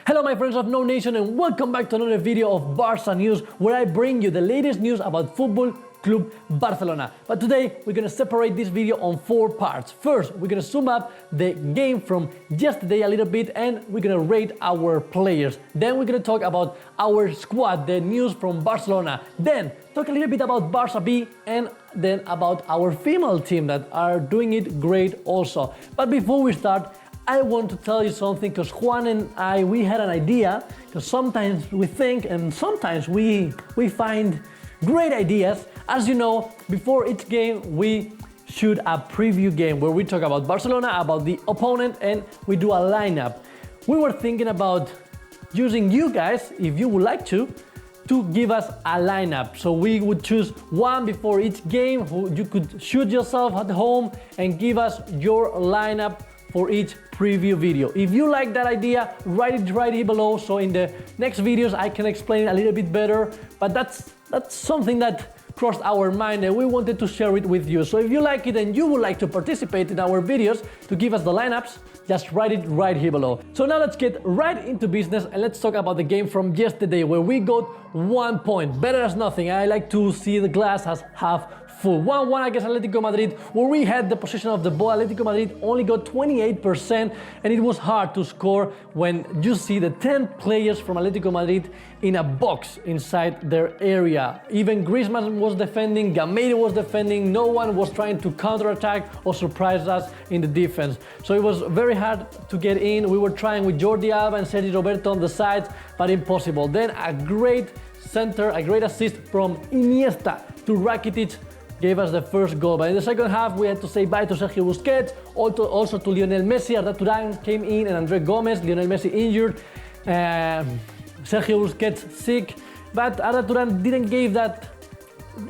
Hello my friends of NouNation and welcome back to another video of Barca News where I bring you the latest news about Football Club Barcelona. But today we're going to separate this video on 4 parts. First, we're going to sum up the game from yesterday a little bit and we're going to rate our players. Then we're going to talk about our squad, the news from Barcelona. Then talk a little bit about Barca B and then about our female team that are doing it great also. But before we start, I want to tell you something because Juan and I, we had an idea because sometimes we think and sometimes we find great ideas. As you know, before each game we shoot a preview game where we talk about Barcelona, about the opponent, and we do a lineup. We were thinking about using you guys, if you would like to give us a lineup. So we would choose one before each game who you could shoot yourself at home and give us your lineup for each preview video. If you like that idea, write it right here below so in the next videos I can explain it a little bit better. But that's something that crossed our mind and we wanted to share it with you. So if you like it and you would like to participate in our videos to give us the lineups, just write it right here below. So now let's get right into business and let's talk about the game from yesterday where we got 1 point. Better as nothing. I like to see the glass as half full. 1-1 against Atletico Madrid where we had the possession of the ball. Atletico Madrid only got 28% and it was hard to score when you see the 10 players from Atletico Madrid in a box inside their area. Even Griezmann was defending, Gameiro was defending, no one was trying to counterattack or surprise us in the defense. So it was very hard to get in. We were trying with Jordi Alba and Sergi Roberto on the sides, but impossible. Then a great center, a great assist from Iniesta to Rakitic gave us the first goal. But in the second half, we had to say bye to Sergio Busquets, also to Lionel Messi. Arda Turan came in and Andre Gomez. Lionel Messi injured. Sergio Busquets sick. But Arda Turan didn't give that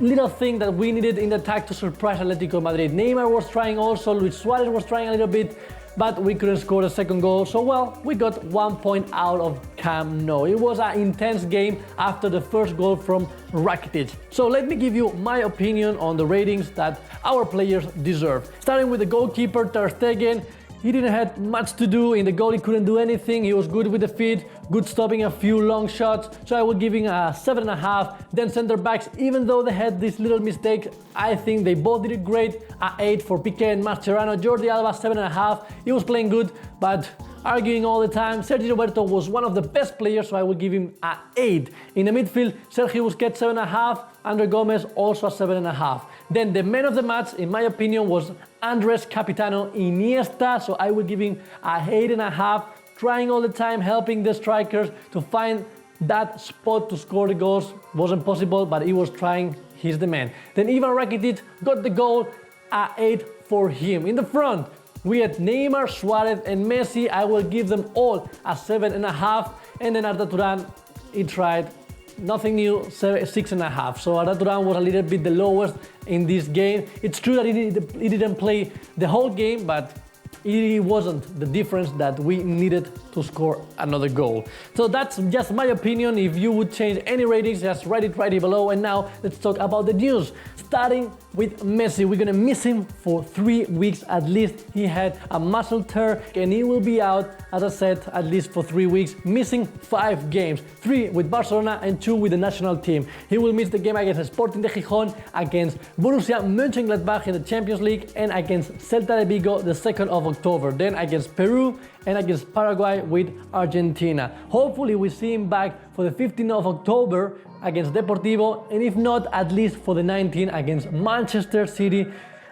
little thing that we needed in the attack to surprise Atletico Madrid. Neymar was trying also. Luis Suárez was trying a little bit, but we couldn't score the second goal. So, well, we got 1 point out of Camp Nou. It was an intense game after the first goal from Rakitic. So let me give you my opinion on the ratings that our players deserve. Starting with the goalkeeper, Ter Stegen. He didn't have much to do in the goal. He couldn't do anything. He was good with the feet, good stopping a few long shots. So I would give him a 7.5. Then center backs, even though they had this little mistake, I think they both did it great. A 8 for Piqué and Mascherano. Jordi Alba 7.5. He was playing good, but arguing all the time. Sergi Roberto was one of the best players, so I would give him a 8. In the midfield, Sergio Busquets 7.5. Andre Gomez also a 7.5. Then the man of the match, in my opinion, was Andres Capitano Iniesta, so I would give him a 8.5. Trying all the time, helping the strikers to find that spot to score the goals. Wasn't possible, but he was trying. He's the man. Then Ivan Rakitic got the goal, a 8 for him. In the front, we had Neymar, Suárez and Messi. I will give them all a 7.5. And then Arda Turan, he tried. Nothing new, 6.5. So Arda Turan was a little bit the lowest in this game. It's true that he didn't play the whole game, but it wasn't the difference that we needed to score another goal. So that's just my opinion. If you would change any ratings, just write it right here below. And now let's talk about the news. Starting with Messi, we're gonna miss him for 3 weeks at least. He had a muscle tear and he will be out, as I said, at least for 3 weeks, missing 5 games, 3 with Barcelona and 2 with the national team. He will miss the game against Sporting de Gijón, against Borussia Mönchengladbach in the Champions League, and against Celta de Vigo the 2nd of October. Then against Peru and against Paraguay with Argentina. Hopefully we see him back for the 15th of October against Deportivo, and if not, at least for the 19th against Manchester City.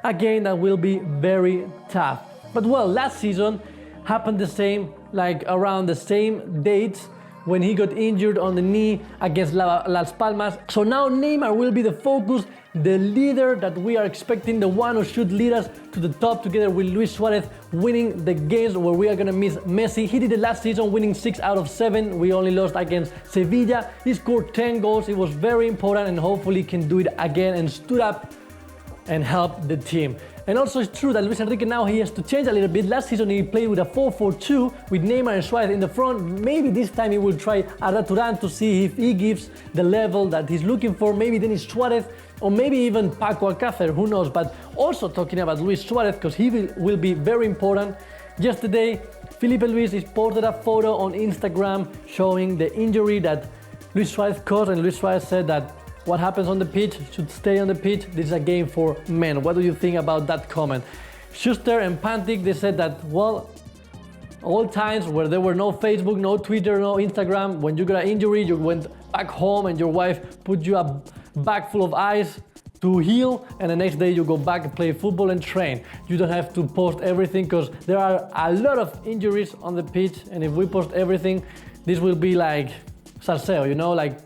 Again, that will be very tough. But well, last season happened the same, like around the same dates when he got injured on the knee against Las Palmas. So now Neymar will be the focus, the leader that we are expecting, the one who should lead us to the top together with Luis Suárez, winning the games where we are gonna miss Messi. He did it last season, winning 6 out of 7. We only lost against Sevilla. He scored 10 goals. It was very important and hopefully he can do it again and stood up and help the team. And also it's true that Luis Enrique now he has to change a little bit. Last season he played with a 4-4-2 with Neymar and Suárez in the front. Maybe this time he will try Arda Turan to see if he gives the level that he's looking for. Maybe then it's Suárez or maybe even Paco Alcácer, who knows. But also talking about Luis Suárez, because he will be very important. Yesterday, Filipe is posted a photo on Instagram showing the injury that Luis Suárez caused, and Luis Suárez said that what happens on the pitch should stay on the pitch. This is a game for men. What do you think about that comment? Schuster and Pantic, they said that, well, all times where there were no Facebook, no Twitter, no Instagram, when you got an injury, you went back home and your wife put you a bag full of ice to heal, and the next day you go back and play football and train. You don't have to post everything because there are a lot of injuries on the pitch, and if we post everything, this will be like salseo, you know, like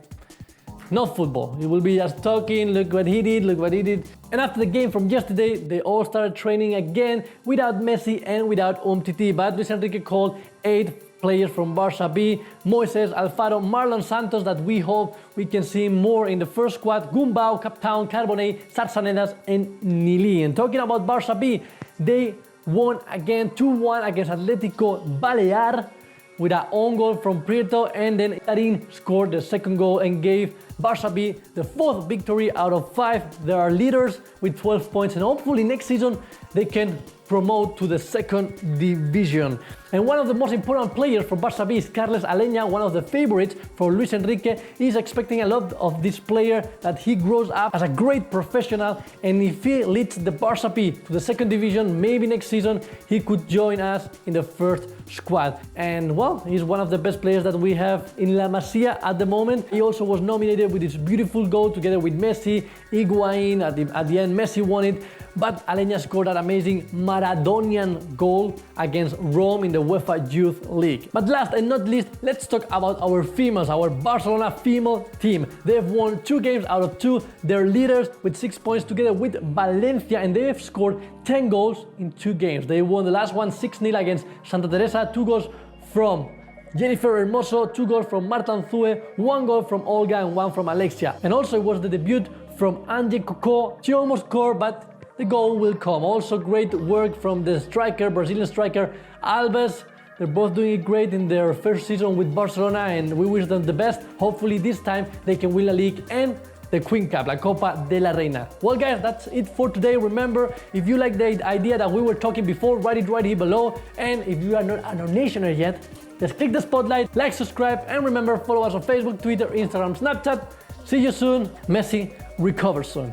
not football. It will be just talking, look what he did, look what he did. And after the game from yesterday, they all started training again without Messi and without Umtiti, but Luis Enrique called 8 players from Barca B, Moises, Alfaro, Marlon Santos, that we hope we can see more in the first squad, Gumbau, Captown, Carbonell, Sarsanedas and Nili. And talking about Barca B, they won again 2-1 against Atletico Balear with an own goal from Prieto, and then Tarin scored the second goal and gave Barca B the 4th victory out of 5. They are leaders with 12 points, and hopefully next season they can promote to the 2nd division. And one of the most important players for Barca B is Carles Aleña, one of the favorites for Luis Enrique. He's expecting a lot of this player, that he grows up as a great professional, and if he leads the Barca B to the 2nd division, maybe next season he could join us in the 1st squad. And well, he's one of the best players that we have in La Masia at the moment. He also was nominated with his beautiful goal together with Messi, Higuain. At the end, Messi won it, but Aleña scored that amazing Maradonian goal against Rome in the UEFA Youth League. But last and not least, let's talk about our females, our Barcelona female team. They've won 2 games out of 2. They're leaders with 6 points together with Valencia, and they have scored 10 goals in 2 games. They won the last one 6-0 against Santa Teresa, 2 goals from Jennifer Hermoso, 2 goals from Marta Anzue, 1 goal from Olga and 1 from Alexia. And also it was the debut from Angie Coco. She almost scored, but the goal will come. Also great work from the striker, Brazilian striker Alves. They're both doing it great in their first season with Barcelona, and we wish them the best. Hopefully this time they can win La Liga and the Queen Cup, La Copa de la Reina. Well guys, that's it for today. Remember, if you like the idea that we were talking before, write it right here below. And if you are not a NouNationer yet, just click the spotlight, like, subscribe, and remember, follow us on Facebook, Twitter, Instagram, Snapchat. See you soon. Messi, recover soon.